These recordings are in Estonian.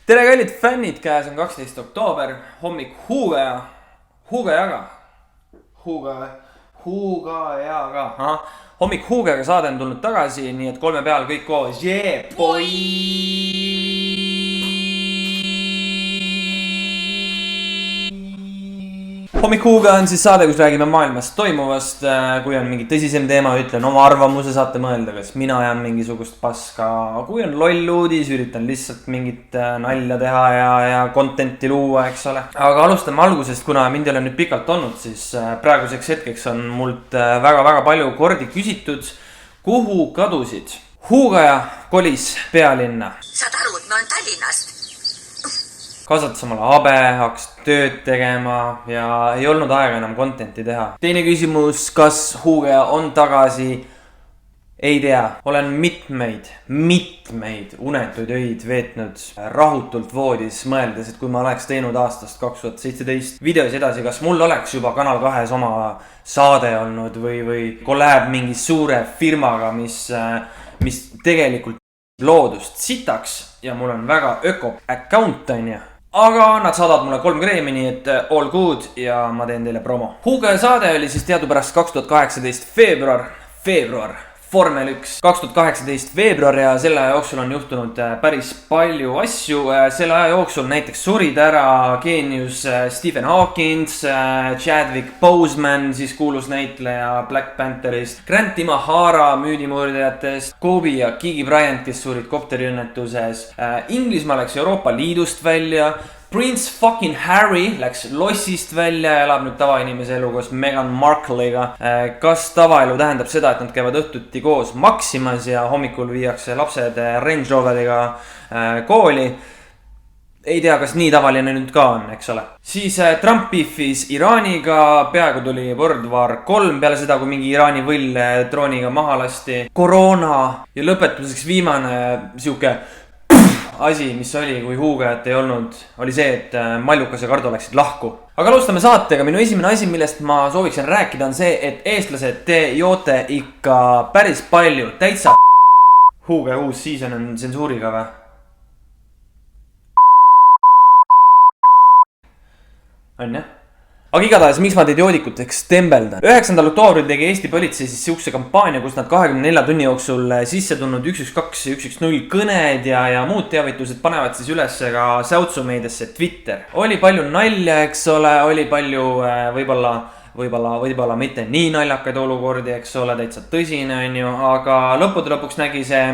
tere kallid fännid, käes on 12. oktoober, hommik Huugajaga. Hommik Huugajaga saade on tulnud tagasi, nii et kolme peal kõik koos. Yeah, boy! Hommik Huuga on siis saade, kus räägime maailmast toimuvast. Kui on mingi tõsisem teema, ütlen oma arvamuse, saate mõelda, kas mina ajan mingisugust paska. Kui on loll uudis, üritan lihtsalt mingit nalja teha ja contenti luua, eks ole. Aga alustame algusest, kuna mind ei ole nüüd pikalt olnud, siis praeguseks hetkeks on mult väga palju kordi küsitud, kuhu kadusid. Huugaja kolis pealinna. Saad aru, et ma olen Tallinnast. Kasvatas omale habe, hakkas tööd tegema ja ei olnud aega enam contenti teha. Teine küsimus, kas Huugaja on tagasi? Ei tea. Olen mitmeid unetuid öid veetnud rahutult voodis, mõeldes, et kui ma oleks teinud aastast 2017 videos edasi, kas mul oleks juba Kanal 2-s oma saade olnud või collab mingi suure firmaga, mis tegelikult loodust sitaks ja mul on väga öko account on ja. Aga nad saadavad mulle 3 kreemi, nii et all good ja ma teen teile promo. Huugaja saade oli siis teadupärast 2018 veebruar, Formel 1 2018 veebruar ja selle aja jooksul on juhtunud päris palju asju. Selle aja jooksul näiteks surid ära geenius Stephen Hawking, Chadwick Boseman, siis kuulus näitleja Black Pantherist, Grant Imahara müüdimurdjatest, Kobe ja Kiki Bryant, kes surid kopteriõnnetuses. Inglismaa läks Euroopa Liidust välja. Prince fucking Harry läks lossist välja ja elab nüüd tavainimese elu koos Meghan Markle'iga. Kas tavaelu tähendab seda, et nad käivad õhtuti koos maksimas ja hommikul viiakse lapsed Range Roveriga kooli? Ei tea, kas nii tavaline nüüd ka on, eks ole. Siis Trump beefis Iraaniga, peaaegu tuli World War 3 peale seda, kui mingi Iraani võll drooniga maha lasti. Koroona ja lõpetuseks viimane siuke asi, mis oli, kui Huugajat ei olnud, oli see, et Mallukas ja Kardo läksid lahku. Aga alustame saatega. Minu esimene asi, millest ma sooviksin rääkida, on see, et eestlased, te joote ikka päris palju. Täitsa Huugaja uus season on tsensuuriga või? On jah? Aga igatahes, miks ma teid joodikuteks tembeldan? 9. oktoobril tegi Eesti politsei siis siukse kampaania, kus nad 24 tunni jooksul sisse tulnud 112 ja 110 kõned ja muud teavitused panevad siis üles ka säutsumeediasse Twitter. Oli palju nalja, eks ole, oli palju võib-olla mitte nii naljakaid olukordi, eks ole, täitsa tõsine on ju, aga lõppude lõpuks nägi see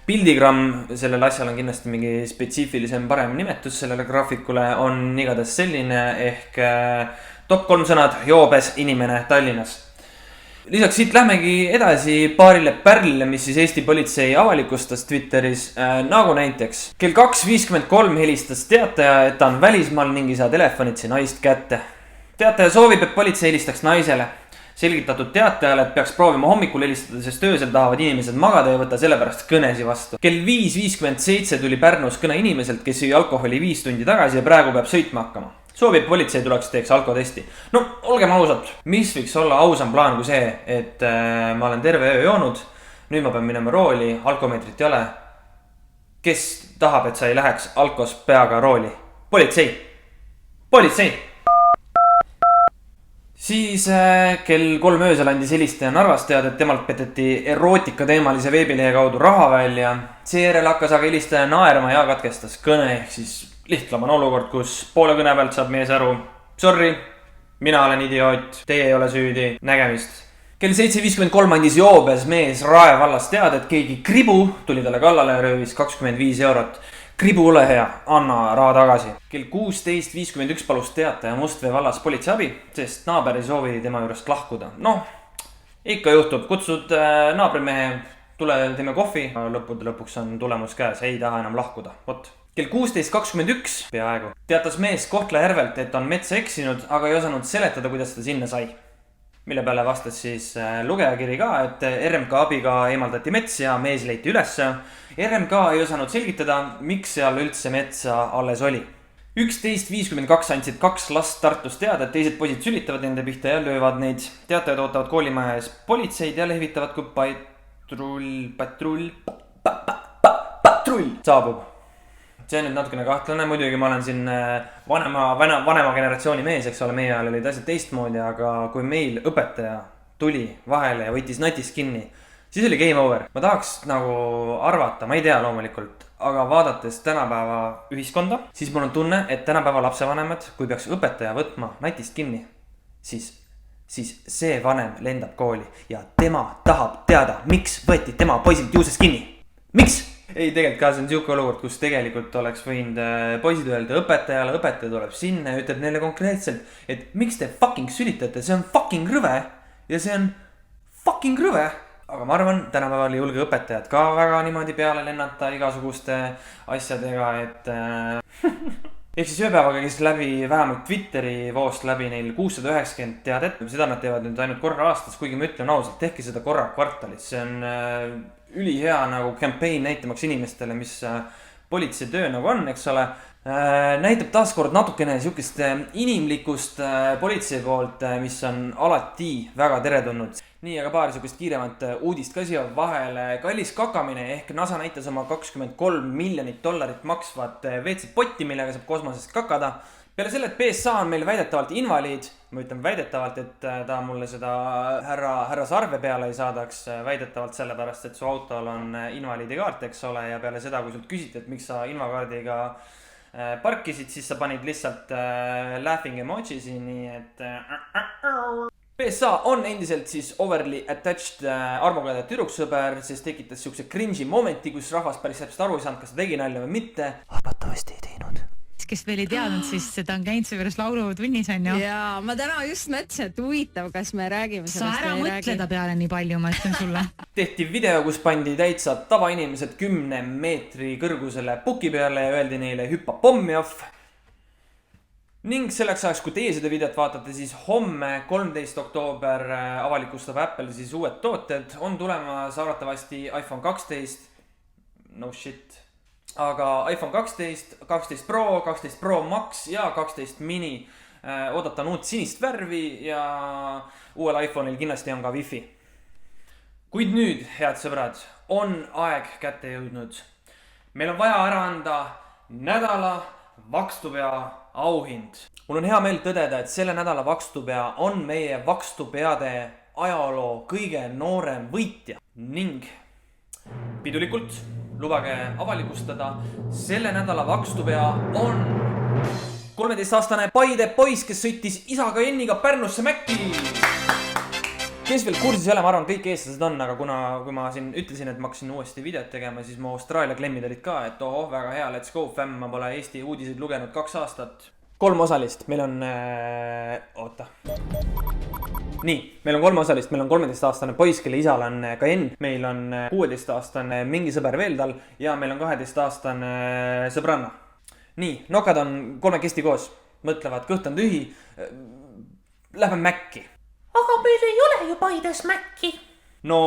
pildigramm, sellel asjal on kindlasti mingi spetsiifilisem parem nimetus sellele graafikule, on igatahes selline ehk top 3 sõnad, joobes inimene Tallinnas. Lisaks siit lähmegi edasi paarile pärlile, mis siis Eesti politsei avalikustas Twitteris, nagu näiteks. Kell 2.53 helistas teataja, et ta on välismaal ning ei saa telefonitsi naist kätte. Teataja soovib, et politsei helistaks naisele. Selgitatud teatajale, et peaks proovima hommikul helistada, sest öösel tahavad inimesed magada ja võtta sellepärast kõnesi vastu. Kell 5.57 tuli Pärnus kõne inimeselt, kes jõi alkoholi 5 tundi tagasi ja praegu peab sõitma hakkama. Soovib politsei tuleks teeks alkotesti. No, olgem ausalt, mis võiks olla ausam plaan kui see, et ma olen terve öö joonud, nüüd ma pean minema rooli, alkomeetrit ei ole. Kes tahab, et sa ei läheks alkos peaga rooli? Politsei! Siis kell 3 öösel andis helistaja Narvas teada, et temalt peteti erootika teemalise veebilehe kaudu raha välja. Seejärel hakkas aga helistaja naerma ja katkestas kõne ehk siis lihtlaman olukord, kus poole kõne pealt saab mees aru. Sorry, mina olen idioot, teie ei ole süüdi, nägemist. Kell 7.53 andis joobes mees Rae vallas teada, et keegi Kribu tuli talle kallale ja röövis 25 eurot. Kribu, ole hea, anna raha tagasi. Kell 16.51 palus teataja Mustvee vallas politsei abi, sest naaber ei soovi tema juurest lahkuda. Noh, ikka juhtub, kutsud naabrimehe, tule teeme kohvi. Lõppude lõpuks on tulemus käes, ei taha enam lahkuda, vot. Kell 16.21 peaaegu teatas mees Kohtla-Järvelt, et on metsa eksinud, aga ei osanud seletada, kuidas ta sinna sai. Mille peale vastas siis lugejakiri ka, et RMK abiga eemaldati mets ja mees leiti ülesse. RMK ei osanud selgitada, miks seal üldse metsa alles oli. 11.52 andsid 2 last Tartus teada, et teised poisid sülitavad nende pihta ja löövad neid. Teatajad ootavad koolimaja ees politseid ja lehvitavad, kui patrull saabub. see on nüüd natukene kahtlane, muidugi ma olen siin vanema generatsiooni mees, eks ole, meie ajal olid asjad teistmoodi, aga kui meil õpetaja tuli vahele ja võttis natist kinni, siis oli game over. Ma tahaks nagu arvata, ma ei tea loomulikult, aga vaadates tänapäeva ühiskonda, siis mul on tunne, et tänapäeva lapsevanemad, kui peaks õpetaja võtma natist kinni, siis see vanem lendab kooli ja tema tahab teada, miks võeti tema poisid juusest kinni. Miks? Ei, tegelikult ka see on siuke olukord, kus tegelikult oleks võinud poisid öelda õpetajale, õpetaja tuleb sinna ja ütleb neile konkreetselt, et miks te fucking sülitate, see on fucking rõve ja see on fucking rõve. Aga ma arvan, tänapäeval ei julge õpetajad ka väga niimoodi peale lennata igasuguste asjadega, et ehk siis ööpäevaga käis läbi vähemalt Twitteri voost läbi neil 690 teadet. Seda nad teevad nüüd ainult korra aastas, kuigi ma ütlen ausalt, tehke seda korra kvartalis. See on ülihea nagu campaign näitamaks inimestele, mis politsei töö nagu on, eks ole. Näitab taaskord natukene siukest inimlikust politsei poolt, mis on alati väga teretulnud. Nii, aga paar siukest kiiremat uudist ka siia vahele. Kallis kakamine ehk NASA näitas oma $23 miljonit maksvat WC-potti, millega saab kosmosest kakada. Peale selle, et PSA on meil väidetavalt invaliid, ma ütlen väidetavalt, et ta mulle seda härra Sarve peale ei saadaks, väidetavalt sellepärast, et su autol on invaliidikaart, eks ole, ja peale seda, kui sult küsiti, et miks sa invakaardiga parkisid, siis sa panid lihtsalt laughing emojisi, nii et PSA on endiselt siis overly attached armuga tüdruksõber, sest tekitas siukse cringe'i momenti, kus rahvas päris täpselt aru ei saanud, kas ta tegi nalja või mitte. Arvatavasti ei teinud. Kes veel ei teadnud, siis seda on käinud see juures laulutunnis, on ju? Jaa, ma täna just mõtlesin, et huvitav, kas me räägime sellest. Sa ära mõtleda peale nii palju, ma ütlen sulle. Tehti video, kus pandi täitsa tavainimesed 10 meetri kõrgusele puki peale ja öeldi neile hüppa pommi off. Ning selleks ajaks, kui teie seda videot vaatate, siis homme 13. oktoober avalikustab Apple siis uued tooted. On tulemas arvatavasti iPhone 12. No shit. Aga iPhone 12, 12 Pro, 12 Pro Max ja 12 mini oodatan uut sinist värvi ja uuel iPhone'il kindlasti on ka Wi-Fi. Kuid nüüd, head sõbrad, on aeg kätte jõudnud. Meil on vaja ära anda nädala vakstupea auhind. Mul on hea meel tõdeda, et selle nädala vakstupea on meie vakstupeade ajaloo kõige noorem võitja ning pidulikult lubage avalikustada, selle nädala vakstupea on 13-aastane Paide poiss, kes sõitis isaga Enniga Pärnusse Mäkki. Kes veel kursis ei ole, ma arvan, kõik eestlased on, aga kui ma siin ütlesin, et ma hakkasin uuesti videot tegema, siis mu Austraalia klemmid olid ka, et väga hea, let's go fam, ma pole Eesti uudiseid lugenud 2 aastat. 3 osalist, meil on, Nii, meil on 3 osalist, meil on 13-aastane poiss, kelle isal on ka Enn, meil on 16-aastane mingi sõber veel tal ja meil on 12-aastane sõbranna. Nii, nokad on 3 koos, mõtlevad, kõht on tühi, lähme Mäkki. Aga meil ei ole ju Paides Mäkki. No,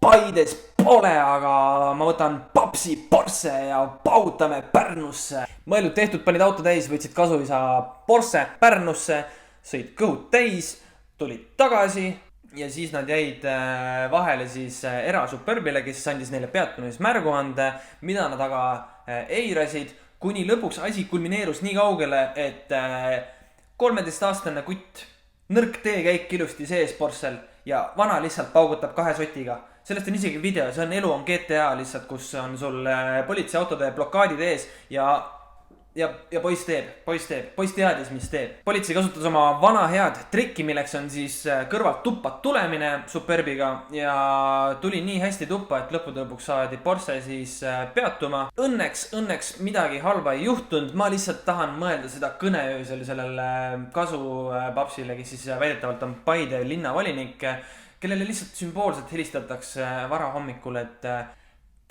Paides pole, aga ma võtan papsi Porsche ja pautame Pärnusse. Mõeldud tehtud, panid auto täis, võtsid kasuisa Porsche Pärnusse, sõid kõhud täis, tulid tagasi ja siis nad jäid vahele siis erasuperbile, kes andis neile peatumismärguande, mida nad aga eirasid, kuni lõpuks asi kulmineerus nii kaugele, et 13-aastane kutt, nõrk teekäik ilusti sees Porschel ja vana lihtsalt paugutab 2 sotiga. Sellest on isegi video, see on Elu on GTA lihtsalt, kus on sul politseiautode blokaadid ees ja poiss teadis, mis teeb. Politsei kasutas oma vana head trikki, milleks on siis kõrvalt tuppa tulemine Superbiga ja tuli nii hästi tuppa, et lõppude lõpuks saadi Porsche siis peatuma. Õnneks midagi halba ei juhtunud, ma lihtsalt tahan mõelda seda kõneöösel sellele kasupapsile, kes siis väidetavalt on Paide linnavolinik, kellele lihtsalt sümboolselt helistatakse varahommikul, et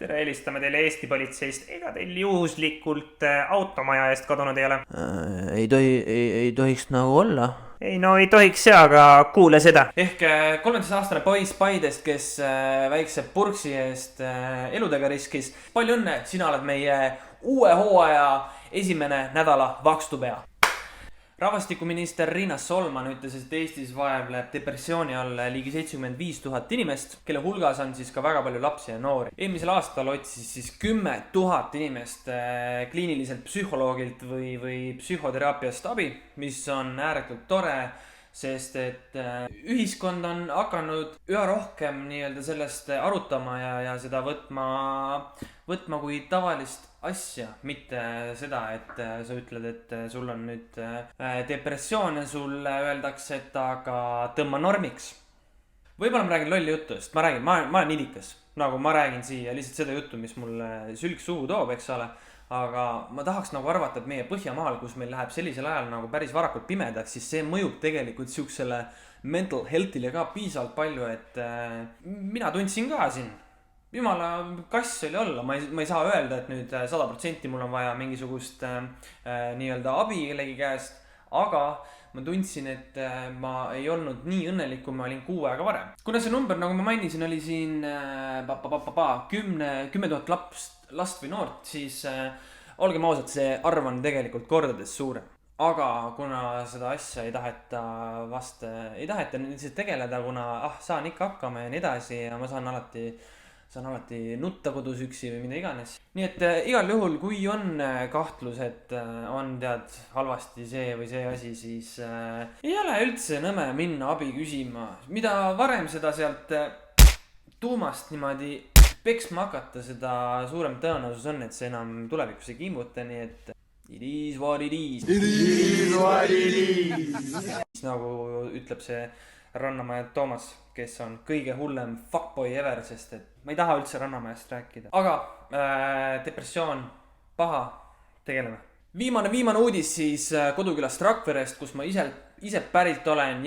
tere, helistame teile Eesti politseist. Ega teil juhuslikult automaja eest kadunud ei ole? Ei tohiks nagu olla. Ei, no ei tohiks see, aga kuule seda. Ehk 13-aastane poiss Paidest, kes väikse purksi eest eludega riskis. Palju õnne, sina oled meie uue hooaja esimene nädala vakstupea. rahvastikuminister Riina Solman ütles, et Eestis vaevleb depressiooni all ligi 75 000 inimest, kelle hulgas on siis ka väga palju lapsi ja noori. Eelmisel aastal otsis siis 10 000 inimest kliiniliselt psühholoogilt või psühhoteraapiast abi, mis on ääretult tore, sest et ühiskond on hakanud üha rohkem nii-öelda sellest arutama ja seda võtma kui tavalist asja, mitte seda, et sa ütled, et sul on nüüd depressioon ja sulle öeldakse, et aga tõmba normiks. Võib-olla ma räägin lolli juttu, sest ma olen idikas, nagu ma räägin siia lihtsalt seda juttu, mis mulle sülg suhu toob, eks ole. Aga ma tahaks nagu arvata, et meie Põhjamaal, kus meil läheb sellisel ajal nagu päris varakult pimedaks, siis see mõjub tegelikult siuksele mental health'ile ka piisavalt palju, et mina tundsin ka siin. Jumala kass oli olla, ma ei saa öelda, et nüüd 100% mul on vaja mingisugust nii-öelda abi kellegi käest, aga ma tundsin, et ma ei olnud nii õnnelik, kui ma olin 6 aega varem. Kuna see number, nagu ma mainisin, oli siin 10 000 last või noort, siis olgem ausad, see arv on tegelikult kordades suurem. Aga kuna seda asja ei taheta lihtsalt tegeleda, kuna saan ikka hakkama ja nii edasi ja ma saan alati nutta kodus üksi või mida iganes. Nii et igal juhul, kui on kahtlus, et on halvasti see või see asi, siis ei ole üldse nõme minna abi küsima. Mida varem seda sealt tuumast niimoodi peksma hakata, seda suurem tõenäosus on, et see enam tulevikus ei kimbuta, nii et it is what it is. It is what it is. Nagu ütleb see Rannamäe Toomas, kes on kõige hullem fuckboy ever, sest et ma ei taha üldse Rannamäest rääkida. Aga depressioon, paha, tegeleme. Viimane uudis siis kodukülast Rakverest, kus ma ise pärit olen.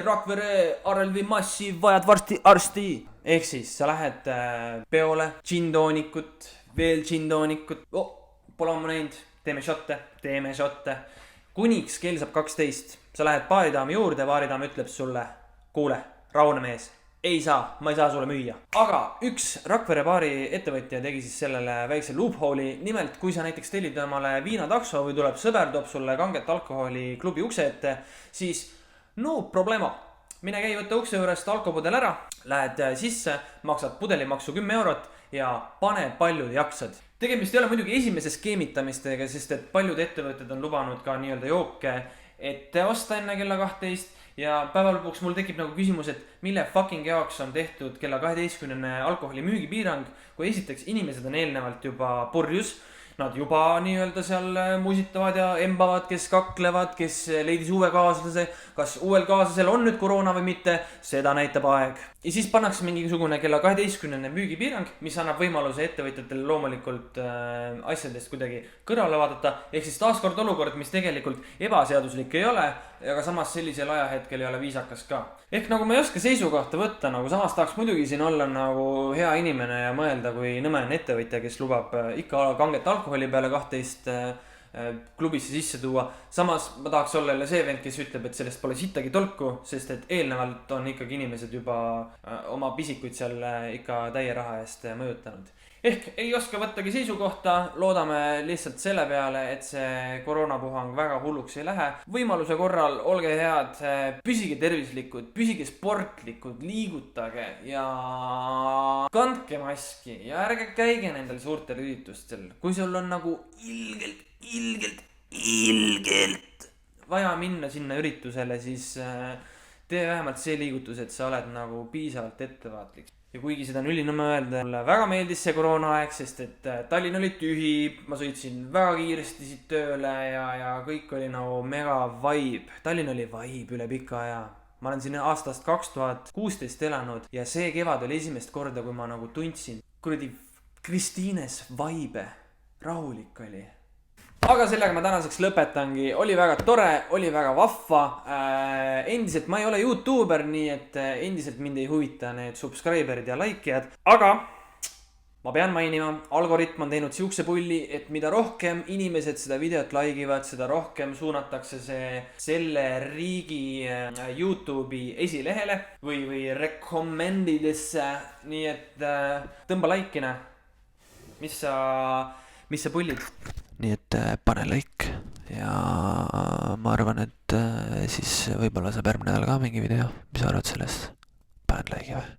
Rakvere, Arelvi massi, vajad varsti arsti. Ehk siis sa lähed peole, džindoonikut, veel džindoonikut. Pole ammu näinud, teeme šotte. Kuniks kell saab 12. Sa lähed baaridaami juurde, baaridaam ütleb sulle, kuule, rahune mees, ma ei saa sulle müüa. Aga üks Rakvere baari ettevõtja tegi siis sellele väikse loophole'i. Nimelt, kui sa näiteks tellid omale viinatakso või tuleb sõber, toob sulle kanget alkoholi klubi ukse ette, siis no problemo. Mine käi võtta ukse juurest alkopudel ära, lähed sisse, maksad pudelimaksu 10 eurot ja pane palju jaksad. Tegemist ei ole muidugi esimese skeemitamistega, sest et paljud ettevõtted on lubanud ka nii-öelda jooke ette osta enne kella 12 ja päeva lõpuks mul tekib nagu küsimus, et mille fucking jaoks on tehtud kella 12 alkoholi müügipiirang, kui esiteks inimesed on eelnevalt juba purjus. Nad juba nii-öelda seal musitavad ja embavad, kes kaklevad, kes leidis uue kaaslase, kas uuel kaaslasel on nüüd koroona või mitte, seda näitab aeg. Ja siis pannakse mingisugune kella 12 müügipiirang, mis annab võimaluse ettevõtjatele loomulikult asjadest kuidagi kõrvale vaadata. Ehk siis taaskord olukord, mis tegelikult ebaseaduslik ei ole, aga samas sellisel ajahetkel ei ole viisakas ka. Ehk nagu ma ei oska seisukohta võtta, nagu samas tahaks muidugi siin olla nagu hea inimene ja mõelda, kui nõme on ettevõtja, kes lubab ikka kanget alkoholi peale 12 klubisse sisse tuua. Samas ma tahaks olla jälle see vend, kes ütleb, et sellest pole sittagi tolku, sest et eelnevalt on ikkagi inimesed juba oma pisikuid seal ikka täie raha eest mõjutanud. Ehk ei oska võttagi seisukohta, loodame lihtsalt selle peale, et see koroonapuhang väga hulluks ei lähe. Võimaluse korral olge head, püsige tervislikud, püsige sportlikud, liigutage ja kandke maski ja ärge käige nendel suurtel üritustel. Kui sul on nagu ilgelt vaja minna sinna üritusele, siis tee vähemalt see liigutus, et sa oled nagu piisavalt ettevaatlik. Ja kuigi seda on ülinõmme öelda, mulle väga meeldis see koroonaaeg, sest et Tallinn oli tühi, ma sõitsin väga kiiresti siit tööle ja kõik oli nagu mega vibe. Tallinn oli vibe üle pika aja. Ma olen siin aastast 2016 elanud ja see kevad oli esimest korda, kui ma nagu tundsin kuradi Kristiines vibe, rahulik oli. Aga sellega ma tänaseks lõpetangi, oli väga tore, oli väga vahva. Endiselt ma ei ole YouTuber, nii et endiselt mind ei huvita need subscriberid ja likeijad. Aga ma pean mainima, algoritm on teinud siukse pulli, et mida rohkem inimesed seda videot laigivad, seda rohkem suunatakse see selle riigi YouTube'i esilehele või recommendidesse. Nii et tõmba laikina, mis sa pullid. Nii et pane like ja ma arvan, et siis võib-olla saab järgmine nädal ka mingi video. Mis sa arvad sellest? Paned like'i või?